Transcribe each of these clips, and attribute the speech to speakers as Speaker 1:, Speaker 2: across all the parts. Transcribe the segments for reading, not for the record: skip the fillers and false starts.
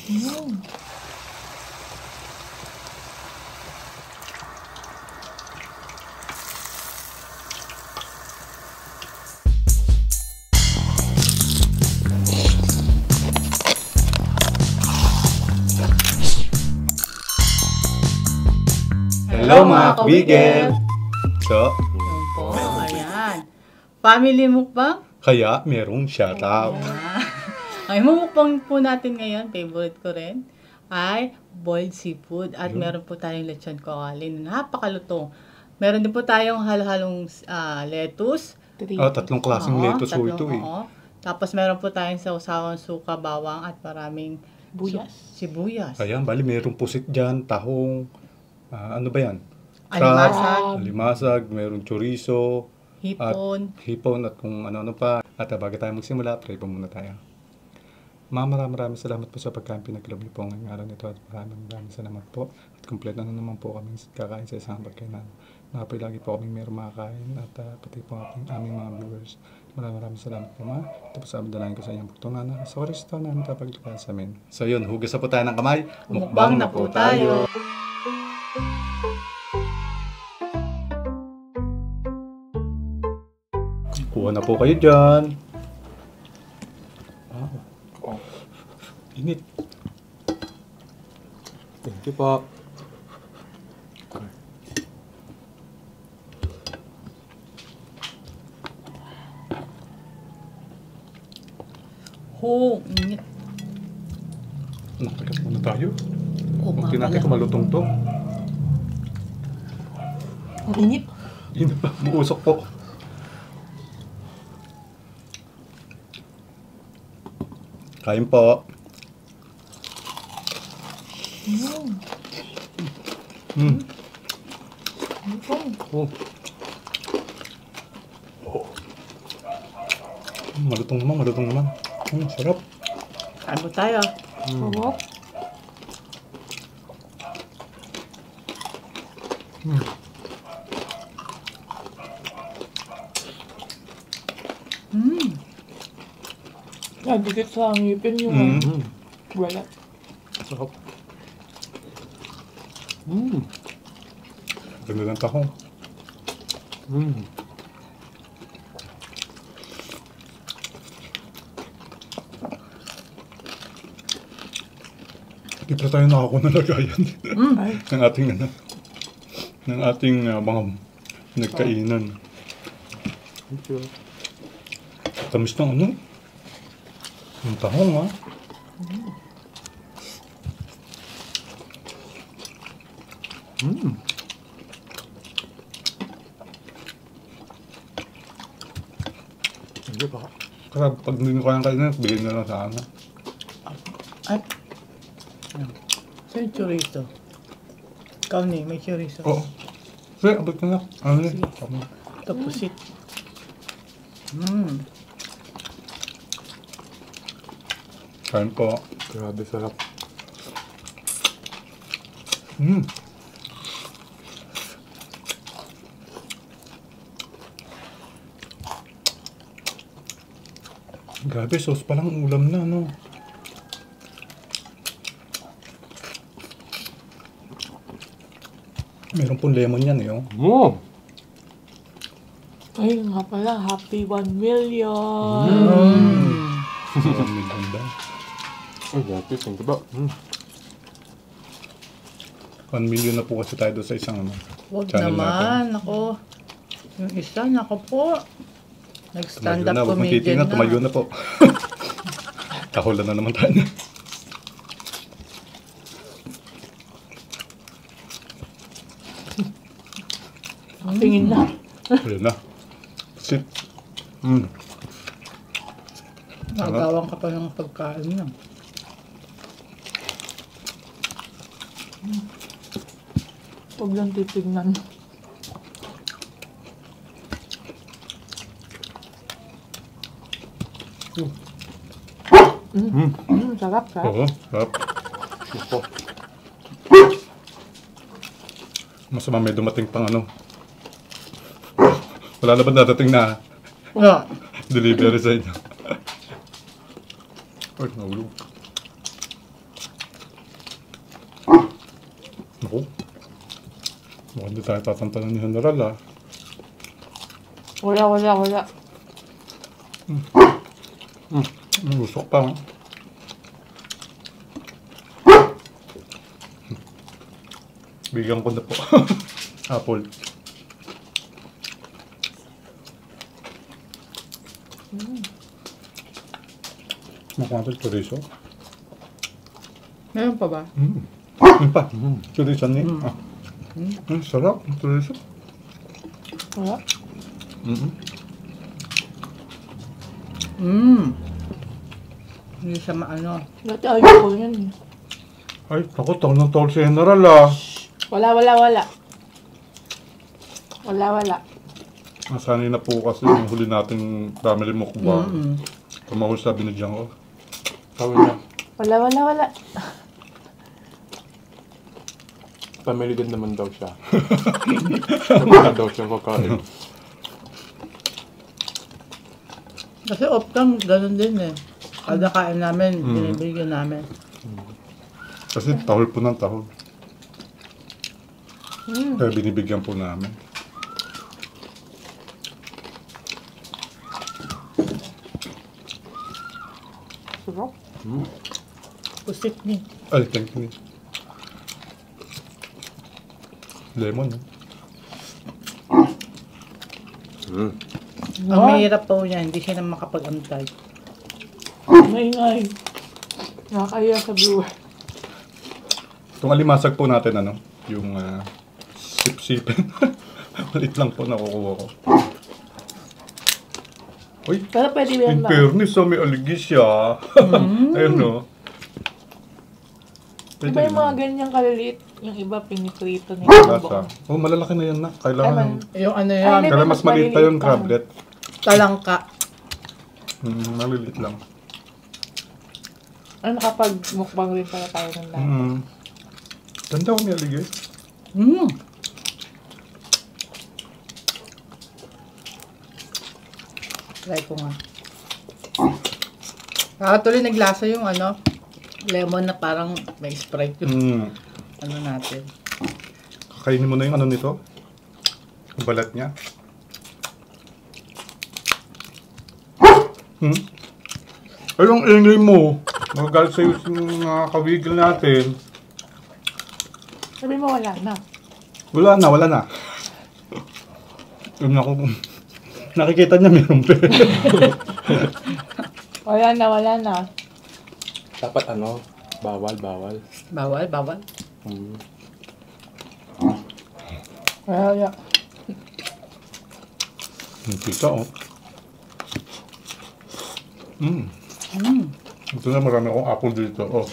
Speaker 1: Mm.
Speaker 2: Hello mga kabigel! So,
Speaker 1: Yun po, ayan. Family mukbang?
Speaker 2: kaya merong shoutout.
Speaker 1: Ay, mumukbang po natin ngayon, favorite ko rin, ay boiled seafood. At meron po tayong lechon kawali na napakalutong. Meron din po tayong halo-halong lettuce.
Speaker 2: Tatlong klaseng lettuce po ito eh.
Speaker 1: Oo. Tapos meron po tayong sausawang suka, bawang at maraming sibuyas.
Speaker 2: Ayan, bali merong pusit dyan, tahong, ano ba yan?
Speaker 1: Alimasag.
Speaker 2: Alimasag, merong chorizo,
Speaker 1: Hipon.
Speaker 2: at kung ano-ano pa. At bago tayo magsimula, pray po muna tayo. Maraming salamat po sa pagkain pinaglob niyo po ngayong araw nito at maraming salamat po. At kompleto na naman po kami kakain sa isang pagkainan. Napoy lagi po kaming meron makakain at pati po aming mga viewers. Maraming salamat po ma. Ito po sa dalangin ko sa inyong pagtungan na sa Kristo na nakapaglukas sa amin. So yun, hugas na po tayo ng kamay.
Speaker 1: Mukbang na po tayo.
Speaker 2: Kuha na po kayo dyan. Wow. Init.
Speaker 3: Thank you po.
Speaker 1: Init.
Speaker 2: Nakakas muna tayo.
Speaker 1: Oo,
Speaker 2: Kung tinatay ko malutong to.
Speaker 1: Ang init.
Speaker 2: Init pa, muusok po. Kain po. Oh. Malutong naman. Sarap.
Speaker 1: Kain po tayo.
Speaker 4: Dikit sa ngipin yung wala.
Speaker 2: Sarap. Ganda ng tahong. Di pa tayo nakakuha ng lagayan. ng ating mga nagkainan.
Speaker 3: Thank you.
Speaker 2: Tamis ng ano? Yung tahong ha?
Speaker 3: Thank you po.
Speaker 2: Kaya pag hindi ko kayang kainin, bilhin na lang sa ano.
Speaker 1: Ay. Saan yung chorizo? Ikaw ni, may chorizo.
Speaker 2: Oo. Sige, abot ko na. Ano yun?
Speaker 1: Ito pusit.
Speaker 2: Kain po.
Speaker 3: Grabe sarap.
Speaker 2: Grabe, sauce pa lang ulam na, no? Meron pong lemon yan, eh, oh.
Speaker 4: Ay nga pala, happy 1 million!
Speaker 2: Maraming ganda.
Speaker 3: Ay, grabe. Thank you po.
Speaker 2: 1 million na po kasi tayo doon sa isang ano.
Speaker 1: Huwag
Speaker 2: Channel
Speaker 1: naman, ako. Yung isa, nako po. Nag-stand up
Speaker 2: Huwag
Speaker 1: comedian na.
Speaker 2: tumayo na po. Kahulan na naman tayo.
Speaker 4: Tingin na.
Speaker 2: Ayan na. Sit.
Speaker 1: Nagawang ka pa ng pagkain na.
Speaker 4: Huwag lang titignan. Sarap.
Speaker 2: Oo, sarap.
Speaker 3: Opo.
Speaker 2: Masama may dumating pang ano. Wala na ba dadating na delivery sa inyo? Ay, nahulog. Mukhang hindi tayo tatantanan ni General ah.
Speaker 4: Wala.
Speaker 2: Usok pa. Bigyan ko na po. Apple. Makuha ito chorizo.
Speaker 1: Meron pa ba?
Speaker 2: Yung pa. Chorizo ni. Sarap. Chorizo.
Speaker 4: Wala.
Speaker 1: Hindi siya maano.
Speaker 4: Dati ayoko yun.
Speaker 2: Ay, takot ako ng tawag si General ah.
Speaker 4: Wala.
Speaker 2: Nasanay na po kasi yung huli nating family mukbang. Tumahol sa binigyan ko.
Speaker 3: Sabi niya,
Speaker 4: Wala.
Speaker 3: family din naman daw siya. Sabi na daw siya kakain.
Speaker 1: Kasi off-cam, ganun din eh. Kada kain namin, binibigyan namin.
Speaker 2: Kasi tahol po ng tahol. Kaya binibigyan po namin.
Speaker 4: Sarap.
Speaker 1: Pusik ni.
Speaker 2: Ay, thank you. Lemon, no?
Speaker 1: Ang mahirap po niya, hindi siya na makapag-antay.
Speaker 4: Maingay. Nakakaya sa viewer.
Speaker 2: Itong alimasag po natin, ano? Yung sip-sipin. Malit lang po nakukuha ko. Uy,
Speaker 4: Pero pwede
Speaker 2: in
Speaker 4: yan lang.
Speaker 2: fairness, may aligi siya. Ayun, no?
Speaker 4: Iba yung mga ganyang kaliliit. Yung iba piniprito nila.
Speaker 2: Lasa. Oh, malalaki na yan na. Kailangan.
Speaker 1: Yung ano
Speaker 4: Ay,
Speaker 1: yan,
Speaker 4: hindi.
Speaker 2: Kailangan mas maliit pa yung crablet.
Speaker 1: talangka.
Speaker 2: Maliliit lang.
Speaker 4: Ano, nakapag mukbang rin pala tayo ng lahat.
Speaker 2: Ganda ko may aligi.
Speaker 1: Try ko nga. Tuloy naglasa yung ano, lemon na parang may Sprite yung ano natin.
Speaker 2: Kakainin mo na yung ano nito. Yung balat niya. Ay, yung ingay mo. Magagalit sa'yo yung mga kawigil natin.
Speaker 4: Sabi mo wala na.
Speaker 2: Wala na. Yung ako, nakikita niya meron pa.
Speaker 4: Wala na.
Speaker 3: Dapat ano, bawal.
Speaker 1: Bawal.
Speaker 4: Wala.
Speaker 2: Kita, oh. Ito na, marami akong apple dito. Oh.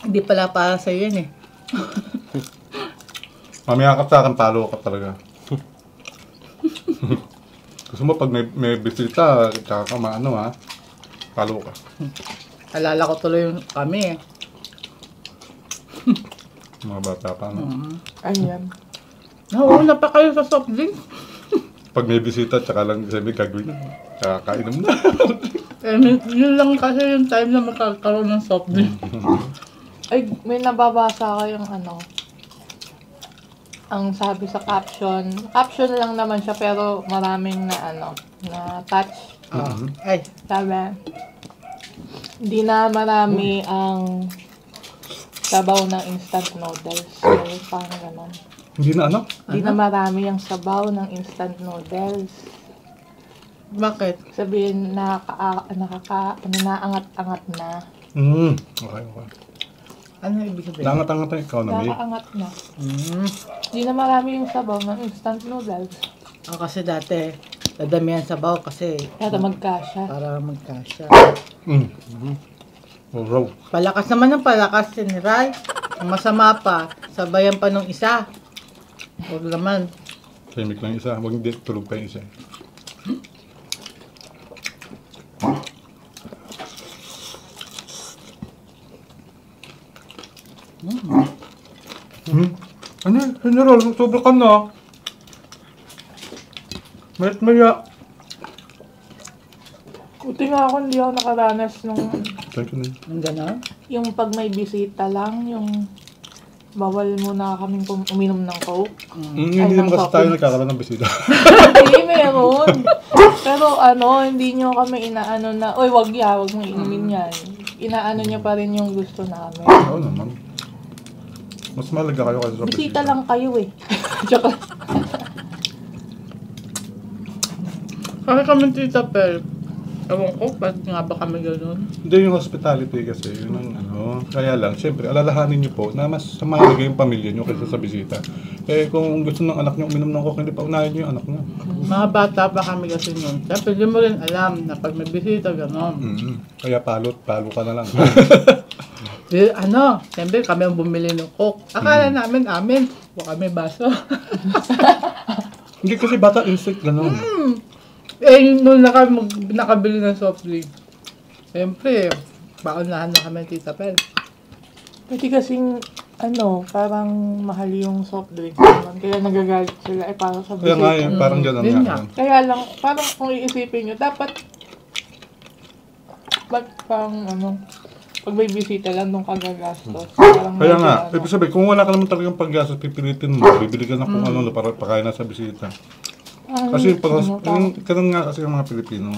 Speaker 1: Hindi pala para sa'yo yan eh.
Speaker 2: Mamaya ka sa akin, talo ka talaga. Gusto mo, pag may bisita, tsaka ka maano ha, talo ka.
Speaker 1: Alala ko tuloy yung kami eh.
Speaker 2: Mga bata pa, no?
Speaker 4: Ayan.
Speaker 1: Nauna pa kayo sa soft drink.
Speaker 2: Pag may bisita, tsaka lang sabi gagawin. Tsaka kainom na.
Speaker 1: Eh, yun lang kasi yung time na makakaroon ng soft drink.
Speaker 4: Ay, may nababasa ko yung ano. Ang sabi sa caption. Caption lang naman siya pero maraming na ano, na touch.
Speaker 1: Ay,
Speaker 4: Sabi, hindi na marami ang sabaw ng instant noodles. So, parang ganon.
Speaker 2: Hindi na ano?
Speaker 4: Hindi na marami ang sabaw ng instant noodles.
Speaker 1: bakit?
Speaker 4: Sabihin, naangat-angat na.
Speaker 2: Okay.
Speaker 1: Ano ibig sabihin?
Speaker 2: Langat-angat ang ikaw na may.
Speaker 4: Nakaangat na. Hindi na marami yung sabaw ng instant noodles.
Speaker 1: Kasi dati, dadamihan sabaw kasi
Speaker 4: Kaya magkasya.
Speaker 1: para magkasya.
Speaker 2: Oh, raw.
Speaker 1: Palakas naman ng palakas, General. Ang masama pa, sabayan pa nung isa. Huwag naman.
Speaker 2: Tahimik lang isa. Huwag hindi tulog pa yung isa. Ano? General, sobra ka na. Mayat maya.
Speaker 4: Buti nga ako, hindi ako nakaranas nung
Speaker 2: Thank you na.
Speaker 1: Ang gano'n?
Speaker 4: yung pag may bisita lang, yung bawal muna kaming uminom ng Coke.
Speaker 2: Hindi
Speaker 4: Ay,
Speaker 2: naman
Speaker 4: ng
Speaker 2: kasi
Speaker 4: soft
Speaker 2: tayo
Speaker 4: drinks.
Speaker 2: nagkakaroon ng bisita.
Speaker 4: Hindi, meron. Pero hindi nyo kami inaano na, oy, wag mong inumin yan. Inaano nyo pa rin yung gusto namin.
Speaker 2: Oo naman. Mas malaga kayo kasi sa
Speaker 4: Bisita lang kayo eh. Tsaka,
Speaker 1: Kasi kami Tita Pel. Ewan ko, ba't nga ba kami gano'n?
Speaker 2: Hindi, yung hospitality kasi, yun ang ano. Kaya lang, syempre, alalahanin niyo po na mas mahalaga yung pamilya niyo kaysa sa bisita. Eh, kung gusto ng anak niyo uminom ng coke, hindi pa unahin niyo yung anak niyo.
Speaker 1: Mga bata pa kami kasi nun. Siyempre, hindi mo rin alam na pag may bisita, gano'n.
Speaker 2: Kaya palo ka na lang.
Speaker 1: Siyempre kami ang bumili ng Coke. Akala namin, huwag kami baso.
Speaker 2: Hindi kasi bata instinct, gano'n.
Speaker 1: Nung nakabili ng soft drink. Siyempre, paunahan na kami Tita Pel.
Speaker 4: pwede kasing, parang mahal yung soft drinks naman. Kaya nagagalit sila para sa
Speaker 2: Kaya nga
Speaker 4: bisita.
Speaker 2: yun, parang gano'n
Speaker 1: Yun
Speaker 2: nga.
Speaker 1: nga.
Speaker 4: Kaya lang, parang kung iisipin nyo, dapat, pag may bisita lang nung kagagastos. Parang
Speaker 2: Kaya
Speaker 4: medyo,
Speaker 2: nga, ibig sabihin, kung wala ka naman talagang paggastos, pipilitin mo, bibili ka na kung ano para pakain na sa bisita. Kasi ganun nga kasi yung mga Pilipino.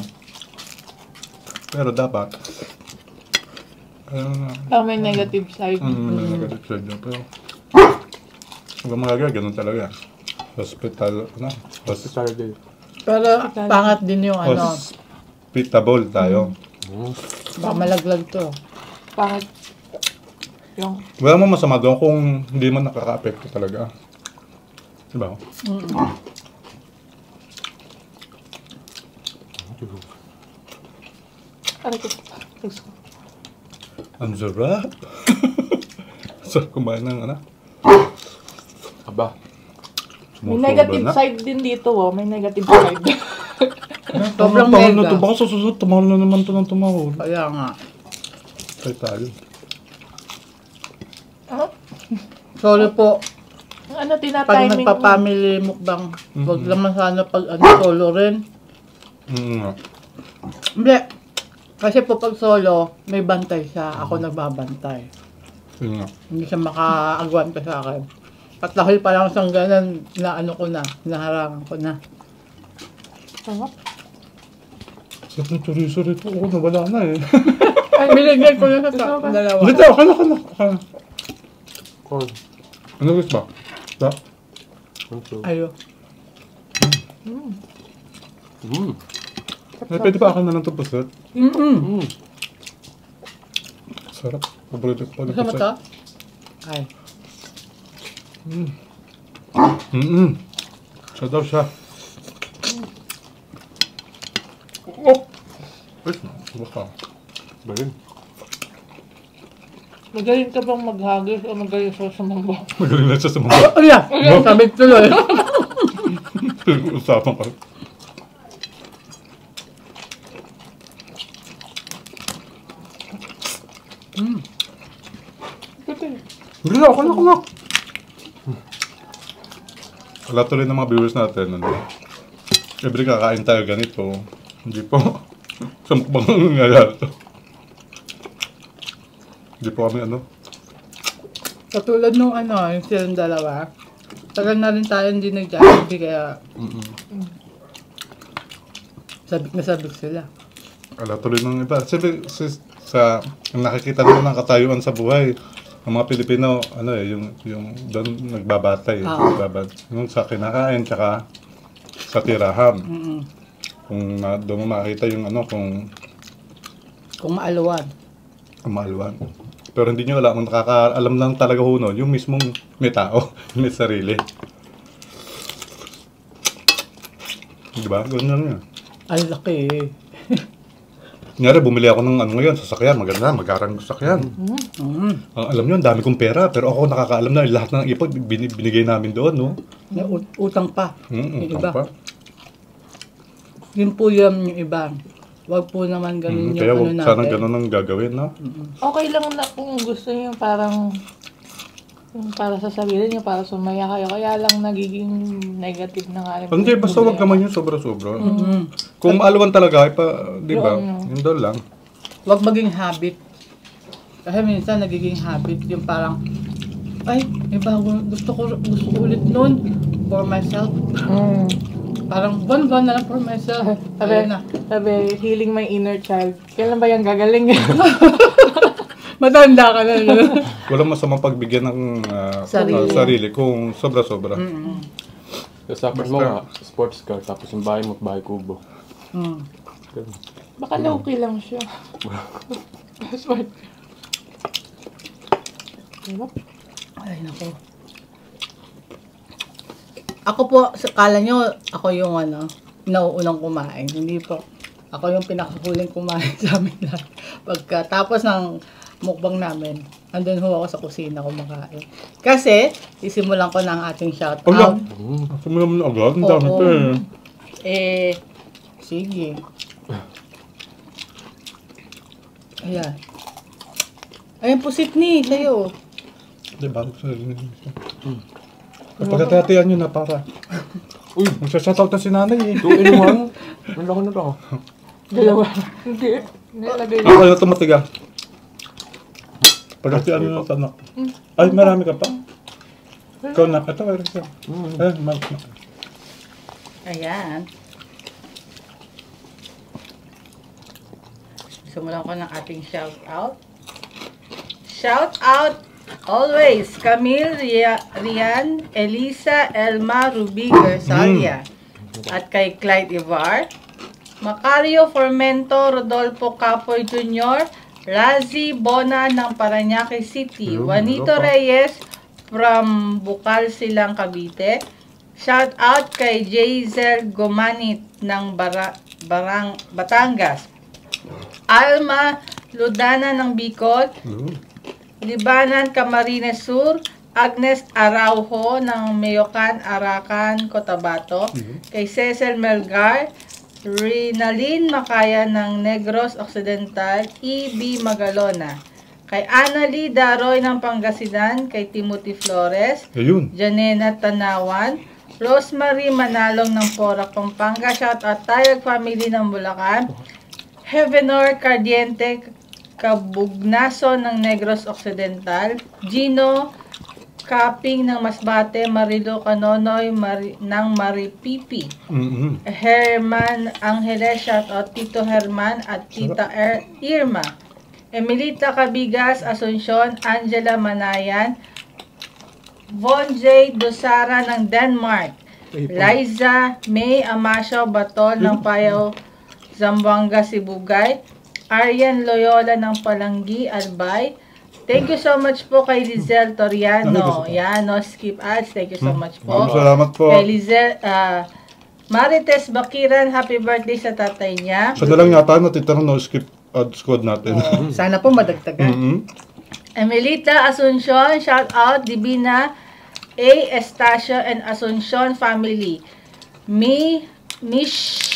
Speaker 2: Pero dapat,
Speaker 4: parang may negative side.
Speaker 2: may negative side yun. Pero, huwag magagawa, ganun talaga.
Speaker 3: Hospitality.
Speaker 1: Pero pangat din yung
Speaker 2: Hospitable tayo.
Speaker 1: baka malaglag to.
Speaker 4: Pangit yung,
Speaker 2: Wala mo masama doon kung hindi man nakaka-apekto talaga. Diba? Ang sarap. Sarap kumain ng
Speaker 3: Aba.
Speaker 4: may negative side din dito, may negative side.
Speaker 1: Sobrang
Speaker 2: Tumahol na
Speaker 1: mega.
Speaker 2: to. Baka sa susunod, tumahol na naman to ng tumahol.
Speaker 1: Kaya nga.
Speaker 2: Tayo.
Speaker 1: Sorry po.
Speaker 4: Ano,
Speaker 1: Pag
Speaker 4: tina-timing mo?
Speaker 1: nagpa-family mukbang, huwag naman sana pag solo rin. Hindi. Kasi po pag solo, may bantay siya. Ako nagbabantay.
Speaker 2: Yun nga.
Speaker 1: Hindi siya makaagwan pa sa akin. Patahol pa lang siyang ganun, naharangan ko na.
Speaker 4: Sarap.
Speaker 2: Sarap ng chorizo rito. Oo, nawala na eh.
Speaker 1: Ay, binigay ko na sa dalawa.
Speaker 2: Hindi, akala.
Speaker 3: Corn.
Speaker 2: Ano gusto ba? Ito?
Speaker 1: Ayo.
Speaker 2: Pwede pa akin na lang ito pusat. Sarap. Paborito ko pa
Speaker 1: Gusto mo to? Ay.
Speaker 2: Siya daw siya. Oh! Wait na. Baka.
Speaker 3: Balin.
Speaker 4: Magaling ka bang maghagis o magaling sa sumamba?
Speaker 2: Magaling na siya sa mga
Speaker 1: Ayan! Sabi tuloy.
Speaker 2: usapan ka. Hindi na, ako na. Wala tuloy ng mga viewers natin. Every kakain tayo ganito. Hindi po. Sa mukbang nangyayari to. Hindi po kami
Speaker 1: Katulad nung yung silang dalawa. Tagal na rin tayo hindi nag-jollibee kaya sabik na sabik sila.
Speaker 2: Wala tuloy ng iba. Siyempre, sa nakikita naman ng katayuan sa buhay, ang mga Pilipino, yung doon nagbabatay. Yung sa kinakain, tsaka sa tirahan. Kung doon mo makita yung
Speaker 1: Kung maaluan.
Speaker 2: Kumalwan. Pero hindi nyo alam, nakakaalam lang talaga ho nun, yung mismong may tao, may sarili. Diba? Ganun lang yun.
Speaker 1: Ang laki eh.
Speaker 2: Kunyari, bumili ako ng ngayon, sasakyan, maganda, mag-arang sasakyan. Alam nyo, ang dami kong pera, pero ako nakakaalam na lahat ng ipon, binigay namin doon, no?
Speaker 1: May utang pa. Yung
Speaker 2: Utang
Speaker 1: iba.
Speaker 2: pa.
Speaker 1: Yun po yung iba. Wag po naman ganun
Speaker 2: Kaya
Speaker 1: yung
Speaker 2: wag sana
Speaker 1: natin.
Speaker 2: ganun ang gagawin, no?
Speaker 4: Okay lang na kung gusto niyo parang yung para sa sarili niyo, para sumaya kayo. Kaya lang nagiging negative na nga.
Speaker 2: Hindi, basta wag naman yung sobra-sobra. Kung maaluan talaga, di ba? Yun doon lang.
Speaker 1: Wag maging habit. Kasi minsan nagiging habit yung parang Ay, may bago. Gusto ko ulit nun. For myself. Parang buwan-buwan na lang for myself. Ayun na.
Speaker 4: Sabi, healing my inner child. Kailan ba yan gagaling?
Speaker 1: Matanda ka na. No?
Speaker 2: Walang masamang pagbigyan ng sarili kung sobra-sobra.
Speaker 3: Sa akin mo nga, sports car, tapos yung bahay mo, bahay kubo. Ganun.
Speaker 4: Baka low-key lang siya. Smart.
Speaker 1: Ay, naku. Ako po, kala nyo, ako yung nauunang kumain. Hindi po. Ako yung pinakahuling kumain sa amin lahat. Pagkatapos ng mukbang namin, andun ho ako sa kusina kumakain. Kasi, isimulan ko ng ating shoutout.
Speaker 2: Simulan mo na agad. Ang dami pa eh.
Speaker 1: Sige. Ayan. Ayan po, Sydney, sa'yo.
Speaker 2: Hindi, bakit sa rin siya. Pagkatatian nyo na para. Uy, magsashoutout na si nanay eh.
Speaker 3: 2-in-1? Ang laki na to.
Speaker 4: Dalawa. Hindi. Nilagay
Speaker 2: Ako kayo tumatiga. Pagkatian nyo na tanak. Ay, marami ka pa. Ikaw na. Ito, meron siya. Ayan, marami.
Speaker 1: Ayan. Simulan ko ng ating shoutout. Shoutout always Camille, Rian, Elisa, Elma, Ruby, Gersalia. At kay Clyde Ivar, Macario Formento, Rodolfo Capoy Jr., Razi Bona ng Parañaque City, Juanito Reyes from Bukal Silang, Cavite. Shout out kay Jazel Gomanit ng Batangas. Alma Ludana ng Bicol. Libanan Camarines Sur. Agnes Araujo ng Meocan, Aracan, Cotabato. Kay Cecil Melgar. Rinalyn Macaya ng Negros Occidental. E.B. Magalona. Kay Annalie Daroy ng Pangasinan. Kay Timothy Flores.
Speaker 2: Ayun.
Speaker 1: Janena Tanawan. Rosemary Manalong ng Porac, Pampanga. Shout out Tayag Family ng Bulacan. Heavenor Cardiente Kabugnaso ng Negros Occidental. Gino Kaping ng Masbate. Marilo Canonoy ng Maripipi. Herman Angeles, shout out Tito Herman at Tita Irma. Emilita Cabigas, Asuncion. Angela Manayan. Von J. Dosara ng Denmark. Liza May Amasio Batol ng Payaw, Zamboanga, Sibugay. Arian Loyola ng Palanggi, Albay. Thank you so much po kay Lizelle Toriano. Yan, no skip ads. Thank you so much po.
Speaker 2: Salamat po.
Speaker 1: Kay Lizelle, Marites Bakiran, happy birthday sa tatay niya.
Speaker 2: Sa dalang yata natitira no skip ad squad natin.
Speaker 1: Sana po madagdagan. Emelita Asuncion, shout out. Divina A. Estacio and Asuncion family. Mish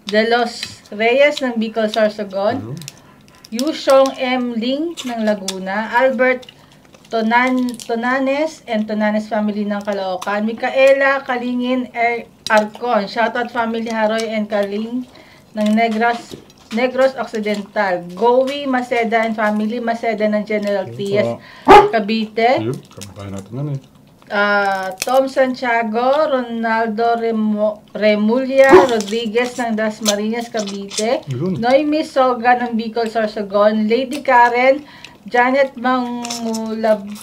Speaker 1: De Los Reyes ng Bicol, Sorsogon. Yushong M. Ling ng Laguna. Albert Tonanes and Tonanes family ng Caloocan. Micaela Kalingin Arcon. Shoutout family Haroy and Kaling ng Negros Occidental. Gowi Maceda and family. Maceda ng General T.S. Cavite.
Speaker 2: Ayun, kababayan natin na eh.
Speaker 1: Tom Santiago, Ronaldo Remulla Rodriguez ng Dasmariñas, Cavite. Noemi Soga ng Bicol, Sorsogon. Lady Karen, Janet Mangulabnan,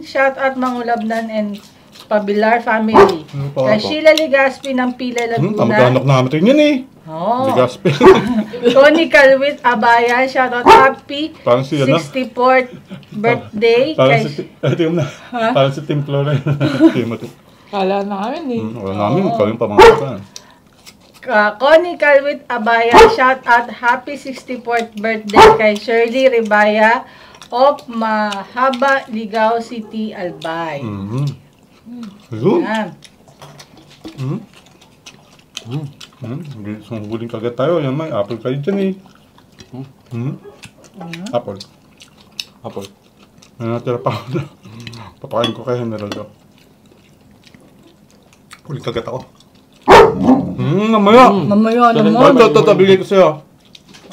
Speaker 1: shout out Mangulabnan and Pabilar family. Kay Sheila Ligaspi ng Pila, Laguna.
Speaker 2: Kamag-anak namin yun eh. Ligaspi.
Speaker 1: Tony Calwit Abayan, shout out happy
Speaker 2: Parang si
Speaker 1: 64th birthday.
Speaker 2: Parang si Tim Flores. Timothy.
Speaker 4: Kala namin eh.
Speaker 2: Wala namin, ikaw yung pamangkin.
Speaker 1: Connie Calwit Abayan, shout out happy 64th birthday kay Shirley Ribaya of Mahaba, Ligao City, Albay. Yan.
Speaker 2: Huling kagat tayo. Yan may apple kayo dyan eh. Apple. Natira pa ako na. Papakain ko kay General daw. Huling kagat ako. Mamaya.
Speaker 1: Mamaya naman.
Speaker 2: Ito, bigay ko sa'yo.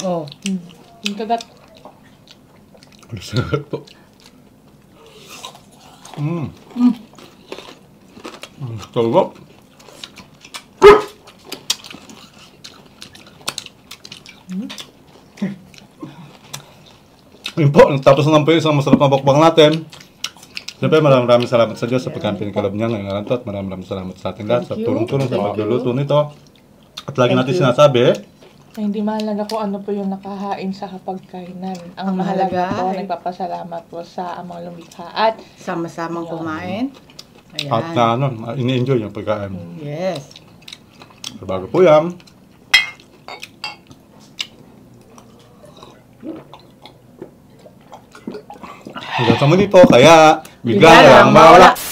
Speaker 1: Oh.
Speaker 4: Yung kagat.
Speaker 2: Sarap po. Sarap. Yun po, tapos na lang po yung isang masarap na bakbang natin. Siyempre, maraming salamat sa Diyos sa pagkain pinagkalab niya ngayong araw to at maraming salamat sa ating lahat sa tulong-tulong sa pagluluto nito. At lagi natin sinasabi,
Speaker 4: Na hindi mahalaga kung ano po yung nakahain sa kapagkainan. Ang
Speaker 1: Ang mahalaga
Speaker 4: mahalaga po,
Speaker 1: ay-
Speaker 4: nagpapasalamat po sa amang lumikha at
Speaker 1: Sama-samang kumain. Ayan.
Speaker 2: at na ini-enjoy yung pagkain.
Speaker 1: Yes.
Speaker 2: So, bago po yan, hanggang sa muli po, kaya bigla lang mawala.